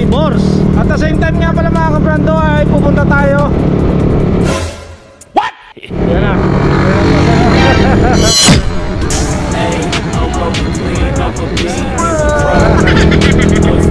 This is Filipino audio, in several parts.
neighbors. At the same time nga pala mga kabrando ay pupunta tayo. What? Yan na.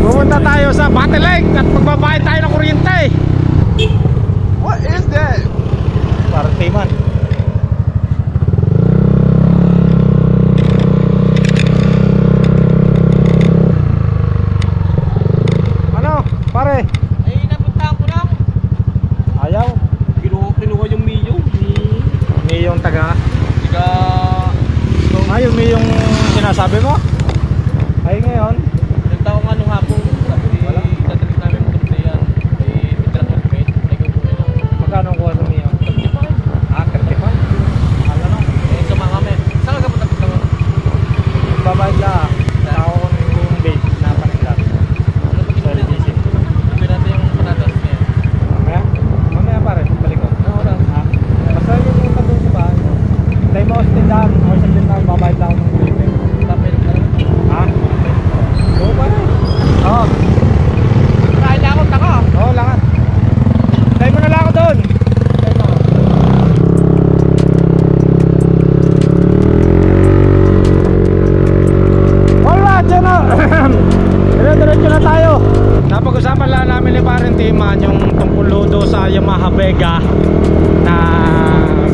Pupunta tayo sa Batileng at magbabayad tayo ng kuryente. What is that? Parang timan. Ano, pare? Ay, napuntahan ko lang. Ayaw. Kinuha yung Mio. May yung taga. Yung May yung sinasabi mo? Ay ngayon. nagtao nga nung hapon. Sabi, tatalik namin mo kami yan. May Petra Helmet. Nagkukunin lang. Magkano kuha ng iyo? 35. Ah, 35? Ano no? Eh, sama kami. Saan ka punta ka? Babayad lang. Tao ko yung bait na panilag. Sa LBC. Sabi natin yung patatas niya. Mamaya? Mamaya pare, balik ko. Oo lang. Ah, basta yung tabi sa bahay mo. Tayo mo sa tindahan. O sa tindahan, babayad lang ako ng kuryente. Tapos ka lang. Ah? Oo pare. Oo. Kain na ako, taka. Oo, langat. Tayo mo na lang ako doon. Alright, dyan na. Dire-diretso na tayo. Napag-usapan lang namin ni Parin Timan yung tungkol lodo sa Yamaha Vega na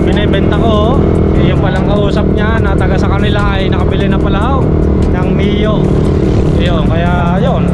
binibenta ko. Yung palang kausap niya na taga sa kanila ay nakabili na pala ng Mio. Yun, kaya yun,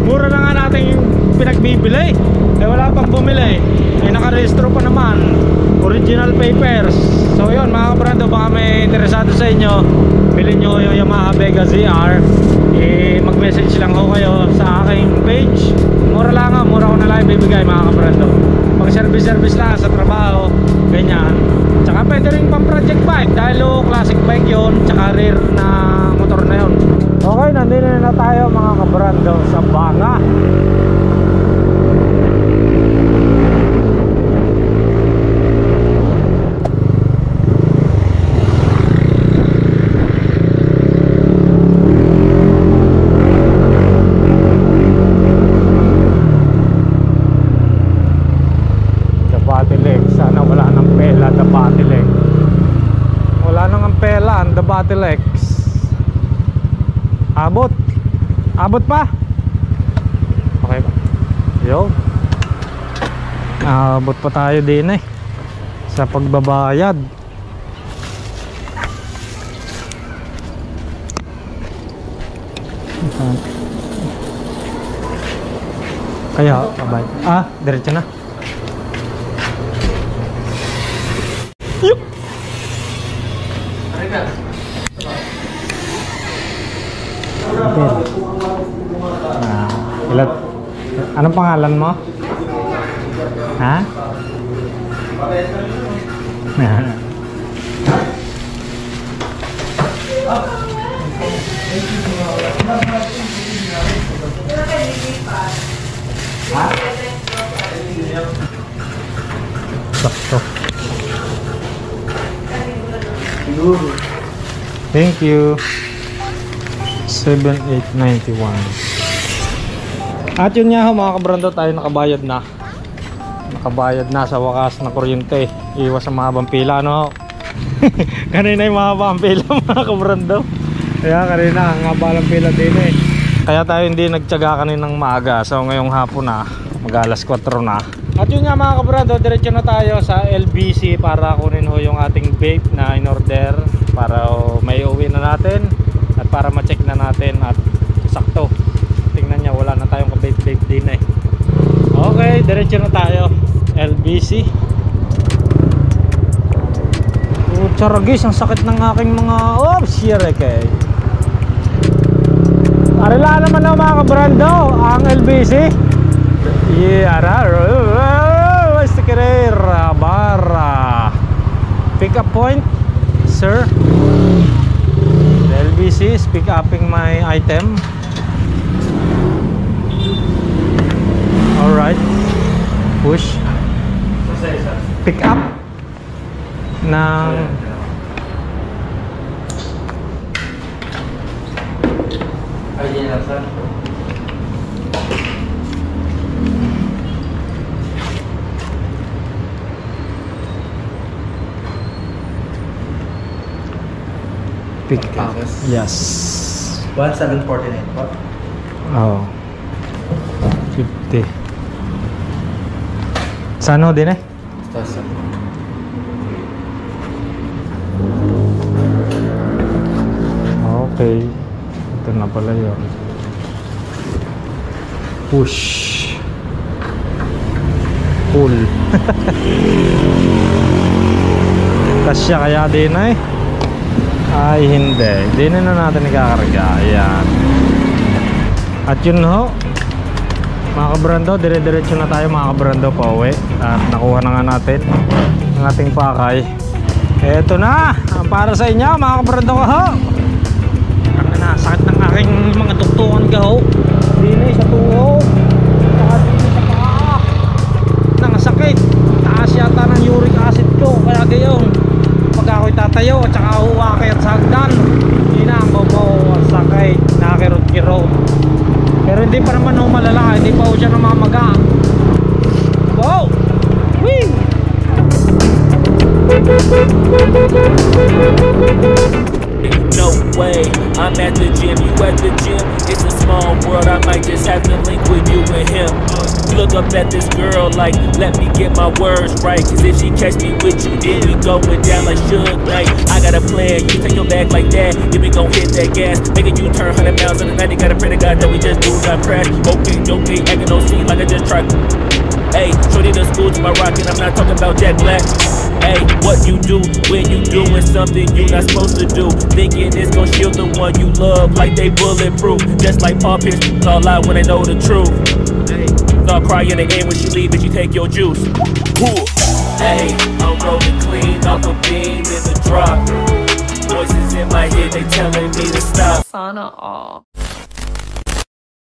mura na nga natin yung pinagbibili. Eh wala pang bumili. Eh nakarehistro pa naman, original papers. So yun mga kabrando, baka may interesado sa inyo, bilhin nyo yung Yamaha Vega ZR. Eh mag-message lang ho kayo sa aking page. Mura lang ha, mura ko na lang ibibigay mga kabrando. Pag service lang sa trabaho, ganyan. Tsaka pwede rin pang project bike dahil classic bike yun, tsaka rear na motor na yun. Okay, nandito na tayo mga kabrando sa Banga. Sana wala nang pela the Batileng. Wala nang ang pela ang the Batilex. Abot pa. Okay ba? Yo. Abot pa tayo din sa pagbabayad. Kaya abay. Diretso na. Yup. Ilat. Anong pangalan mo? Ha? Sakto. Thank you. 7891. At yun nga ho mga kabrando, tayo nakabayad na. Nakabayad na sa wakas na kuryente. Iwas sa mahabang pila, no? Kanina yung mahabang pila mga kabrando. Kaya kanina ang haba ng pila din Kaya tayo hindi nagtyaga kaninang maaga. So ngayong hapon na, mag-alas 4 na. At yun nga mga kabrando, diretso na tayo sa LBC para kunin ho yung ating vape na in-order para may uwi na natin at para ma-check na natin at sakto. Tingnan niya, wala na tayong ka-vape din Okay, diretso na tayo LBC. Charagis, ang sakit ng aking mga sireke. Arila naman na mga kabrando ang LBC. Pick up point, sir. The LBC is pick upping my item. Alright. Push. Pick up ng Pick up. Yes. 1749 po. Oh. 50. Saan ho din eh? Tapos, Okay. Ito na pala yun. Push. Pull. Kasya kaya din eh. Ay hindi. Di na natin ikakarga. Ayan. At yun ho. Mga kabrando, dire-diretso na tayo mga kabrando pa uwi. At nakuha na nga natin ang ating pakay. Eto na. Ang para sa inyo mga kabrando ko ho. Ang sakit ng aking mga tuktukan ka ho. Dini sa tuhod. Saka dini sa paa. Nangasakit. Taas yata ng uric acid ko. Kaya gayon. Pag ako'y tatayo at saka uwakit sa hagdan, hindi na ang babaw at sakit. Nakakirot-kirot. Pero hindi pa naman ho malala. Hindi pa ho siya namamaga. Wow! Whee! No way, I'm at the gym, you at the gym. It's a small world, I might just have to link with you and him. Look up at this girl like, let me get my words right. Cause if she catch me with you, then we going down like Suge Knight. I got a plan, you take your back like that, then we gon' hit that gas. Making you turn 100 miles in the night, you gotta pray to God that we just do not crash. Okay, acting no scene like I just tried. Hey, shorty the school to my rocket, I'm not talking about Jack Black. Hey, what you do when you doing something you not supposed to do? Thinking it's gon' shield the one you love like they bulletproof. Just like Paul Pierce, all out when they know the truth. Hey, start crying in the end when she leave and she take your juice. Hey, I'm rolling clean off a beam in the drop. Voices in my head, they telling me to stop. Sauna all.